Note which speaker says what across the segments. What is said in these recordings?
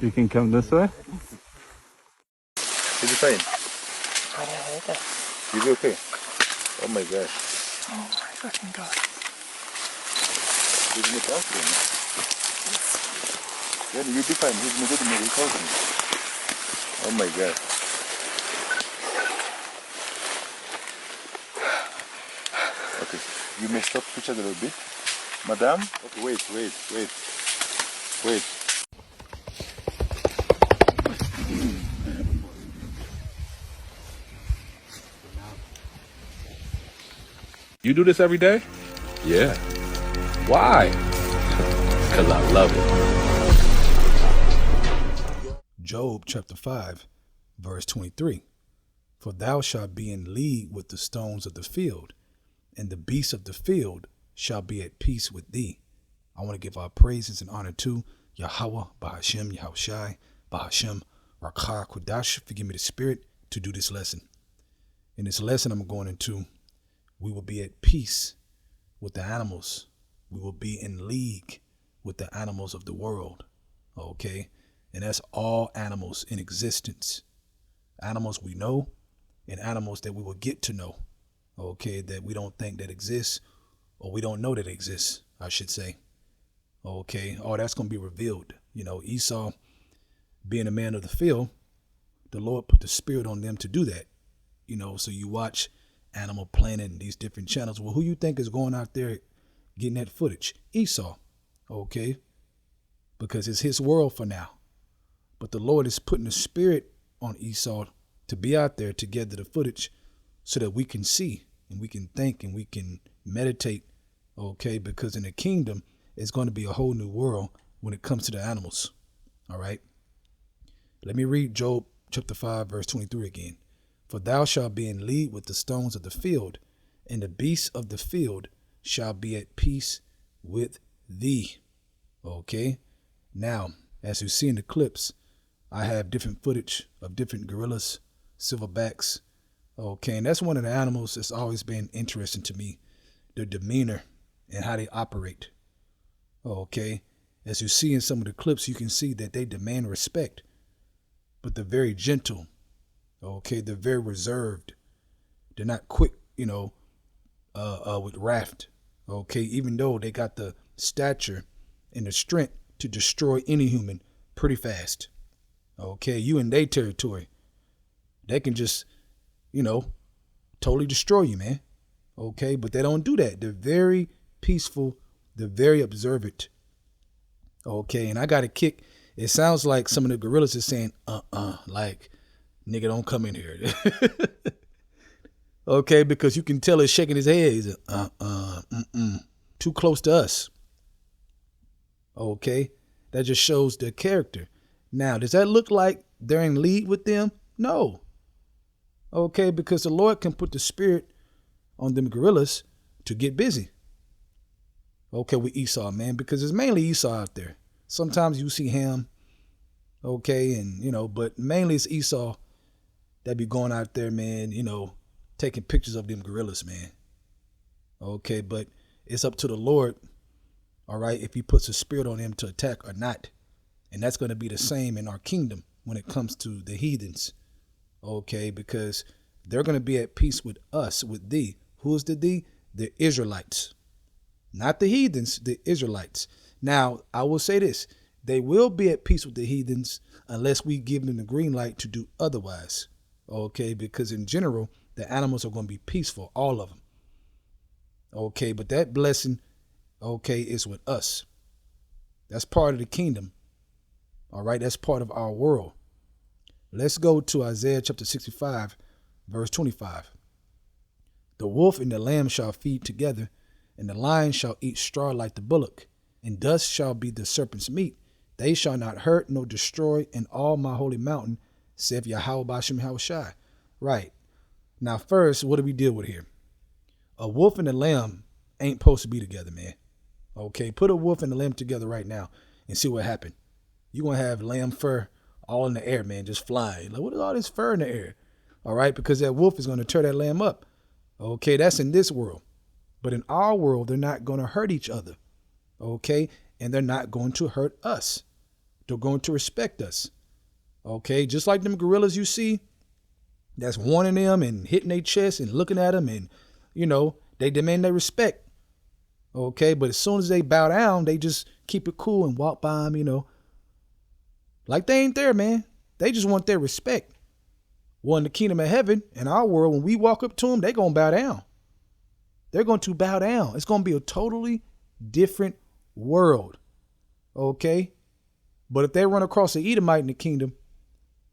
Speaker 1: You can come this way?
Speaker 2: Did you find? You be okay? Oh my gosh.
Speaker 3: Oh my fucking god.
Speaker 2: He's in the bathroom. Yeah, you'll be fine. He's good in the house. Oh my god. Okay, you may stop each other a little bit. Madam? Okay, wait.
Speaker 1: You do this every day?
Speaker 4: Yeah,
Speaker 1: Why?
Speaker 4: because I love it.
Speaker 5: Job chapter 5, verse 23. For thou shalt be in league with the stones of the field, and the beasts of the field shall be at peace with thee. I want to give our praises and honor to Yahweh, Bahashem, Yahushai, Bahashem, Rakha, Kodash, forgive me the spirit, to do this lesson. In this lesson I'm going into, we will be at peace with the animals. We will be in league with the animals of the world. Okay? And that's all animals in existence. Animals we know and animals that we will get to know. Okay? That we don't think that exists, or we don't know that exists, I should say. Okay? All that's going to be revealed. You know, Esau, being a man of the field, the Lord put the spirit on them to do that. You know, so you watch Animal Planet and these different channels. Well, who you think is going out there getting that footage? Esau. Okay? Because it's his world for now. But the Lord is putting the spirit on Esau to be out there to gather the footage so that we can see and we can think and we can meditate. Okay? Because in the kingdom, it's going to be a whole new world when it comes to the animals. All right? Let me read Job chapter 5, verse 23 again. For thou shalt be in league with the stones of the field, and the beasts of the field shall be at peace with thee. Okay? Now, as you see in the clips, I have different footage of different gorillas, silverbacks. Okay, and that's one of the animals that's always been interesting to me, their demeanor and how they operate. Okay? As you see in some of the clips, you can see that they demand respect, but they're very gentle. Okay, they're very reserved. They're not quick, you know, with wrath. Okay, even though they got the stature and the strength to destroy any human pretty fast. Okay, you in their territory, they can just, you know, totally destroy you, man. Okay, but they don't do that. They're very peaceful. They're very observant. Okay, and I got a kick. It sounds like some of the gorillas are saying, like, nigga, don't come in here. Okay, because you can tell he's shaking his head. He's too close to us. Okay, that just shows their character. Now, does that look like they're in league with them? No. Okay, because the Lord can put the spirit on them gorillas to get busy. Okay, with Esau, man, because it's mainly Esau out there. Sometimes you see Ham. Okay, and, you know, but mainly it's Esau that be going out there, man, you know, taking pictures of them gorillas, man. Okay, but it's up to the Lord, all right, if he puts a spirit on him to attack or not. And that's going to be the same in our kingdom when it comes to the heathens. Okay, because they're going to be at peace with us, with thee. Who is the thee? The Israelites. Not the heathens, the Israelites. Now, I will say this. They will be at peace with the heathens unless we give them the green light to do otherwise. Okay, because in general, the animals are going to be peaceful, all of them. Okay, but that blessing, okay, is with us. That's part of the kingdom. All right, that's part of our world. Let's go to Isaiah chapter 65, verse 25. The wolf and the lamb shall feed together, and the lion shall eat straw like the bullock, and dust shall be the serpent's meat. They shall not hurt nor destroy in all my holy mountain, saith Yahweh Bashem Yahushai. Right. Now, first, what do we deal with here? A wolf and a lamb ain't supposed to be together, man. Okay, put a wolf and a lamb together right now and see what happened. You're going to have lamb fur all in the air, man, just flying. Like, what is all this fur in the air? All right, because that wolf is going to tear that lamb up. Okay, that's in this world. But in our world, they're not going to hurt each other. Okay, and they're not going to hurt us. They're going to respect us. Okay, just like them gorillas you see, that's warning them and hitting their chest and looking at them, and, you know, they demand their respect. Okay, but as soon as they bow down, they just keep it cool and walk by them, you know. Like they ain't there, man. They just want their respect. Well, in the kingdom of heaven, in our world, when we walk up to them, they're going to bow down. They're going to bow down. It's going to be a totally different world. Okay? But if they run across an Edomite in the kingdom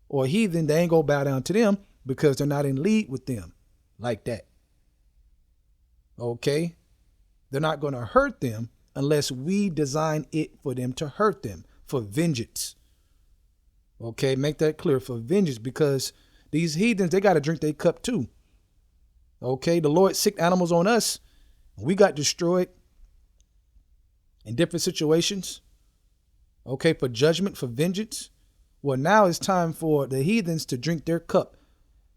Speaker 5: or a heathen, they ain't going to bow down to them because they're not in league with them like that. Okay? They're not going to hurt them unless we design it for them to hurt them, for vengeance. Okay? Make that clear, for vengeance, because these heathens, they got to drink their cup too. Okay? The Lord sicked animals on us. We got destroyed in different situations. Okay? For judgment, for vengeance. Well, now it's time for the heathens to drink their cup.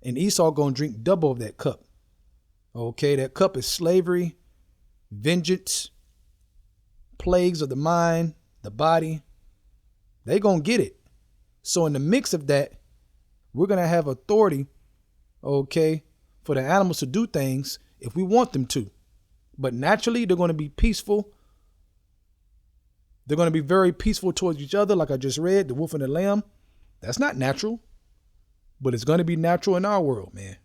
Speaker 5: And Esau going to drink double of that cup. Okay? That cup is slavery, vengeance, plagues of the mind, the body. They going to get it. So in the mix of that, we're going to have authority, okay, for the animals to do things if we want them to. But naturally, they're going to be peaceful. They're going to be very peaceful towards each other, like I just read, the wolf and the lamb. That's not natural, but it's going to be natural in our world, man.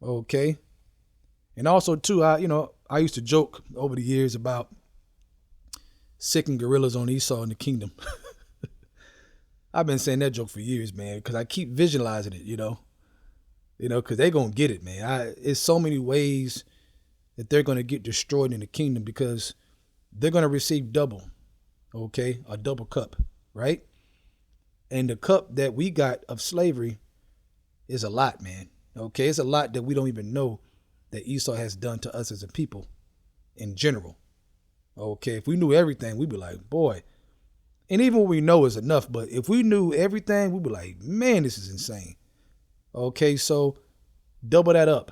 Speaker 5: Okay. And also, too, I used to joke over the years about sicking gorillas on Esau in the kingdom. I've been saying that joke for years, man, because I keep visualizing it, because they're going to get it, man. It's so many ways that they're going to get destroyed in the kingdom because they're going to receive double, okay, a double cup, right? And the cup that we got of slavery is a lot, man, okay? It's a lot that we don't even know that Esau has done to us as a people in general, okay? If we knew everything, we'd be like, boy. And even what we know is enough. But if we knew everything, we'd be like, man, this is insane. Okay, so double that up.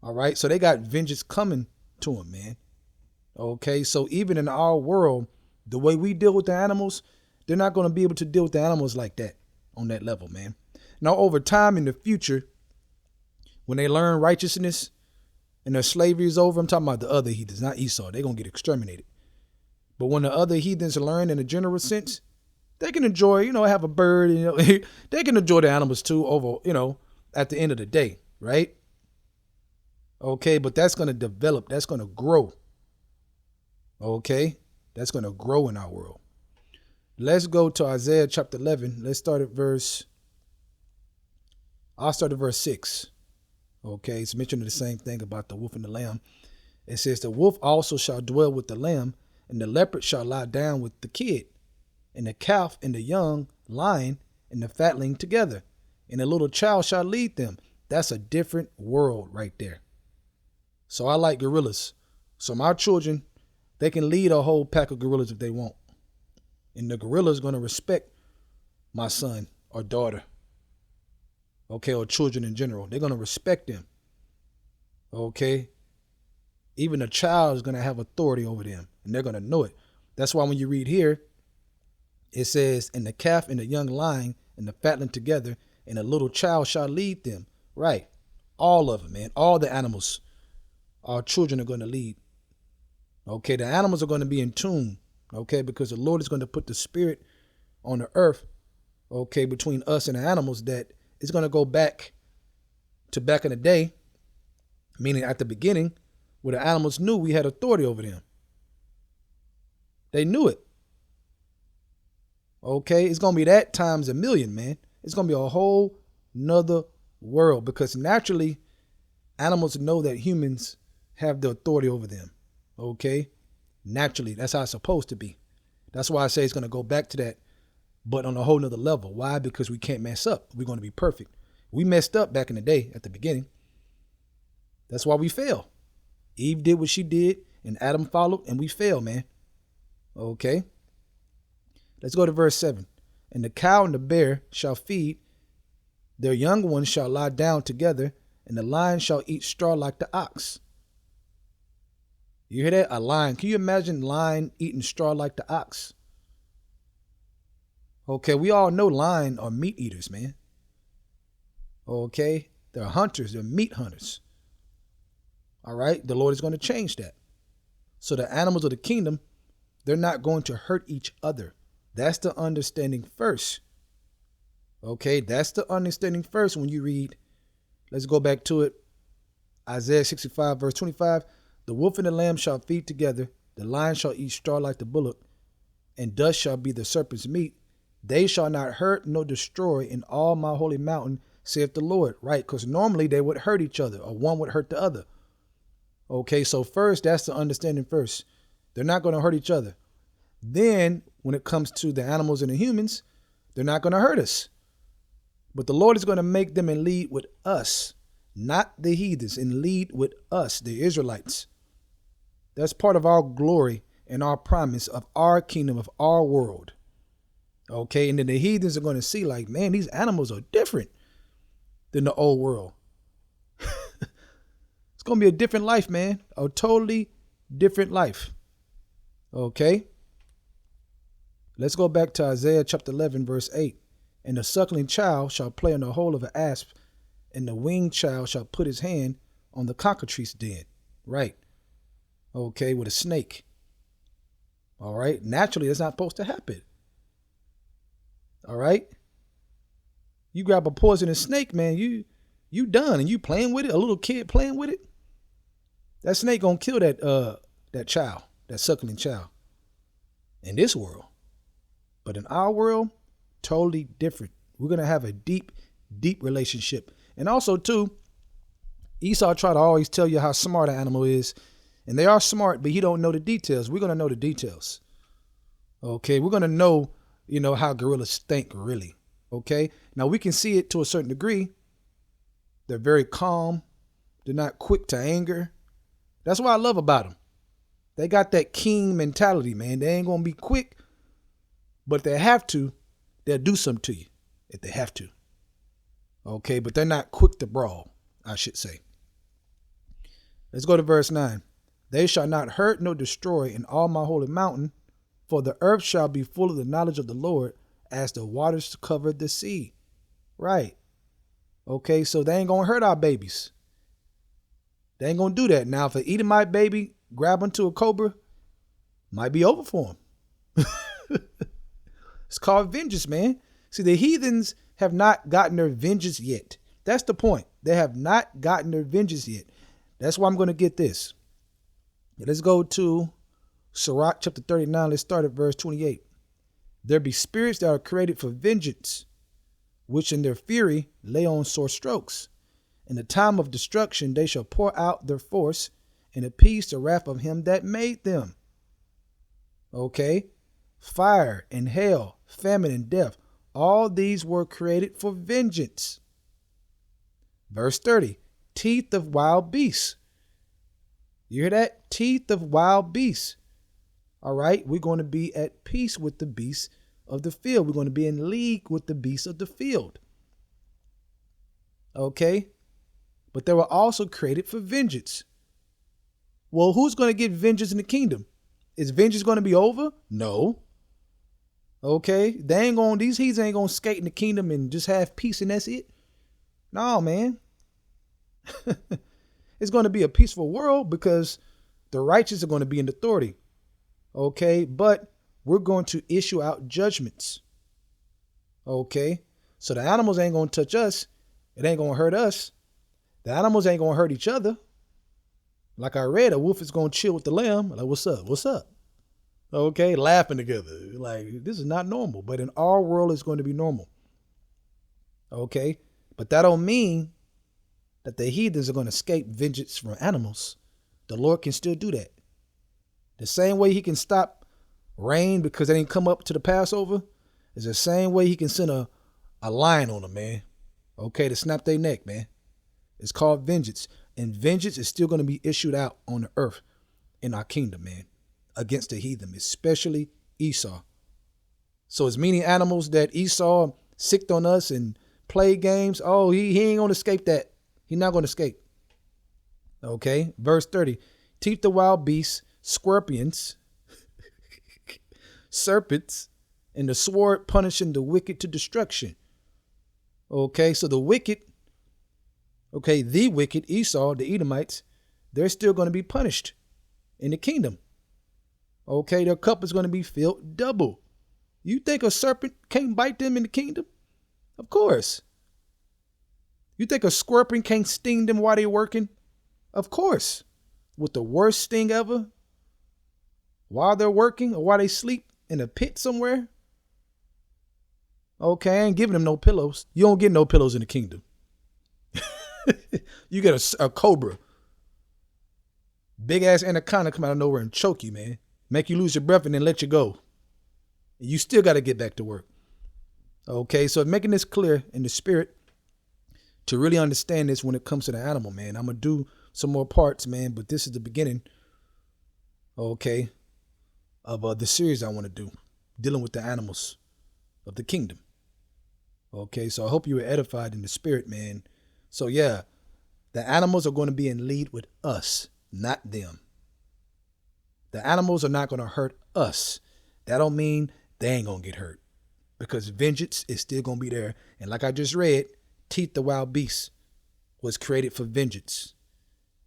Speaker 5: All right, so they got vengeance coming to them, man. Okay, so even in our world, the way we deal with the animals, they're not going to be able to deal with the animals like that on that level, man. Now, over time in the future, when they learn righteousness and their slavery is over, I'm talking about the other heathens, not Esau. They're going to get exterminated. But when the other heathens learn in a general sense, they can enjoy, have a bird, they can enjoy the animals too over, at the end of the day, right? Okay, but that's going to develop, that's going to grow. Okay, that's going to grow in our world. Let's go to Isaiah chapter 11. Let's start at I'll start at verse 6. Okay, it's mentioning the same thing about the wolf and the lamb. It says, the wolf also shall dwell with the lamb, and the leopard shall lie down with the kid, and the calf and the young lion and the fatling together, and a little child shall lead them. That's a different world right there. So I like gorillas. So my children, they can lead a whole pack of gorillas if they want. And the gorilla's going to respect my son or daughter. Okay, or children in general. They're going to respect them. Okay. Even a child is going to have authority over them, and they're going to know it. That's why when you read here, it says, and the calf and the young lion and the fatling together, and a little child shall lead them. Right. All of them, man. All the animals, our children are going to lead. Okay. The animals are going to be in tune. Okay. Because the Lord is going to put the spirit on the earth. Okay. Between us and the animals, that is going to go back to back in the day, meaning at the beginning, where the animals knew we had authority over them. They knew it. Okay, it's gonna be that times a million, man. It's gonna be a whole nother world because naturally animals know that humans have the authority over them. Okay, naturally, that's how it's supposed to be. That's why I say it's gonna go back to that, but on a whole nother level. Why? Because we can't mess up. We're gonna be perfect. We messed up back in the day at the beginning. That's why we fell. Eve did what she did, and Adam followed, and we fell, man. Okay. Let's go to verse 7. And the cow and the bear shall feed, their young ones shall lie down together, and the lion shall eat straw like the ox. You hear that? A lion. Can you imagine a lion eating straw like the ox? Okay, we all know lions are meat eaters, man. Okay, they're hunters, they're meat hunters. All right, the Lord is going to change that. So the animals of the kingdom, they're not going to hurt each other. That's the understanding first. Okay, that's the understanding first when you read, let's go back to it. Isaiah 65, verse 25. The wolf and the lamb shall feed together. The lion shall eat straw like the bullock, and dust shall be the serpent's meat. They shall not hurt nor destroy in all my holy mountain, saith the Lord. Right, because normally they would hurt each other, or one would hurt the other. Okay, so first, that's the understanding first. They're not going to hurt each other. Then, when it comes to the animals and the humans, they're not going to hurt us. But the Lord is going to make them and lead with us, not the heathens, and lead with us, the Israelites. That's part of our glory and our promise of our kingdom, of our world. Okay, and then the heathens are going to see like, man, these animals are different than the old world. It's going to be a different life, man. A totally different life. Okay. Let's go back to Isaiah chapter 11, verse 8. And the suckling child shall play on the hole of an asp, and the winged child shall put his hand on the cockatrice den. Right. Okay, with a snake. All right. Naturally, that's not supposed to happen. All right. You grab a poisonous snake, man, you done, and you playing with it, a little kid playing with it. That snake gonna kill that child, that suckling child in this world. But in our world, totally different. We're gonna have a deep, deep relationship. And also too, Esau try to always tell you how smart an animal is. And they are smart, but he don't know the details. We're gonna know the details. Okay, we're gonna know, how gorillas think really. Okay. Now we can see it to a certain degree. They're very calm. They're not quick to anger. That's what I love about them. They got that king mentality, man. They ain't going to be quick, but if they have to, they'll do something to you if they have to. Okay, but they're not quick to brawl, I should say. Let's go to verse 9. They shall not hurt nor destroy in all my holy mountain, for the earth shall be full of the knowledge of the Lord as the waters cover the sea. Right. Okay, so they ain't going to hurt our babies. They ain't going to do that. Now, if an Edomite baby grab onto a cobra, might be over for him. It's called vengeance, man. See, the heathens have not gotten their vengeance yet. That's the point. They have not gotten their vengeance yet. That's why I'm going to get this. Let's go to Sirach chapter 39. Let's start at verse 28. There be spirits that are created for vengeance, which in their fury lay on sore strokes. In the time of destruction they shall pour out their force, and appease the wrath of him that made them. Okay? Fire and hail, famine and death, all these were created for vengeance. Verse 30. Teeth of wild beasts. You hear that? Teeth of wild beasts. All right, we're going to be at peace with the beasts of the field. We're going to be in league with the beasts of the field. Okay? But they were also created for vengeance. Well, who's going to get vengeance in the kingdom? Is vengeance going to be over? No. Okay? These heathens ain't going to skate in the kingdom and just have peace and that's it. No, man. It's going to be a peaceful world because the righteous are going to be in authority. Okay, but we're going to issue out judgments. Okay, so the animals ain't going to touch us. It ain't going to hurt us. The animals ain't going to hurt each other. Like I read, a wolf is going to chill with the lamb. Like, what's up? What's up? Okay, laughing together. Like, this is not normal. But in our world, it's going to be normal. Okay? But that don't mean that the heathens are going to escape vengeance from animals. The Lord can still do that. The same way he can stop rain because they didn't come up to the Passover is the same way he can send a lion on them, man. Okay, to snap their neck, man. It's called vengeance. And vengeance is still going to be issued out on the earth in our kingdom, man, against the heathen, especially Esau. So as many animals that Esau sicked on us and played games, oh, he ain't going to escape that. He's not going to escape. Okay, verse 30. Teeth the wild beasts, scorpions, serpents, and the sword punishing the wicked to destruction. Okay, so the wicked, the wicked, Esau, the Edomites, they're still going to be punished in the kingdom. Okay, their cup is going to be filled double. You think a serpent can't bite them in the kingdom? Of course. You think a scorpion can't sting them while they're working? Of course. With the worst sting ever? While they're working or while they sleep in a pit somewhere? Okay, I ain't giving them no pillows. You don't get no pillows in the kingdom. You get a cobra. Big ass anaconda come out of nowhere and choke you, man. Make you lose your breath and then let you go. You still got to get back to work. Okay, so making this clear in the spirit to really understand this when it comes to the animal, man. I'm going to do some more parts, man, but this is the beginning, okay, of the series I want to do, dealing with the animals of the kingdom. Okay, so I hope you were edified in the spirit, man. So yeah, the animals are going to be in lead with us, not them. The animals are not going to hurt us. That don't mean they ain't going to get hurt, because vengeance is still going to be there. And like I just read, Teeth the wild beast was created for vengeance.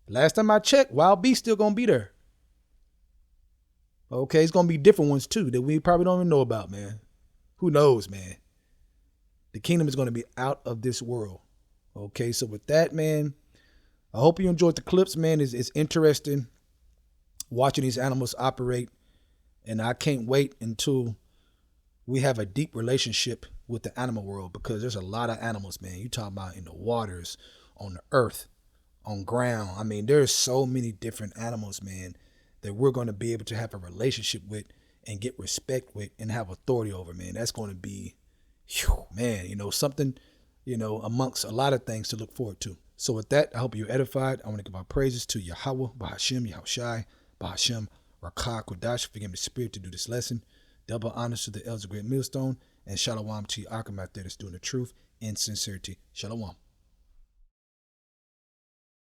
Speaker 5: Last time I checked, wild beast still going to be there. Okay, it's going to be different ones too that we probably don't even know about, man. Who knows, man? The kingdom is going to be out of this world. Okay, so with that, man, I hope you enjoyed the clips, man. It's interesting watching these animals operate, and I can't wait until we have a deep relationship with the animal world, because there's a lot of animals, man. You talk about in the waters, on the earth, on ground. I mean, there's so many different animals, man, that we're going to be able to have a relationship with and get respect with and have authority over, man. That's going to be, man, something, amongst a lot of things to look forward to. So with that, I hope you're edified. I want to give our praises to Yahweh, Bahashim, Yahushai, Bahashim, Rakah, Kodash, for giving the spirit to do this lesson. Double honors to the elders of Great Millstone, and Shalom to your Akim out there that's doing the truth in sincerity. Shalom.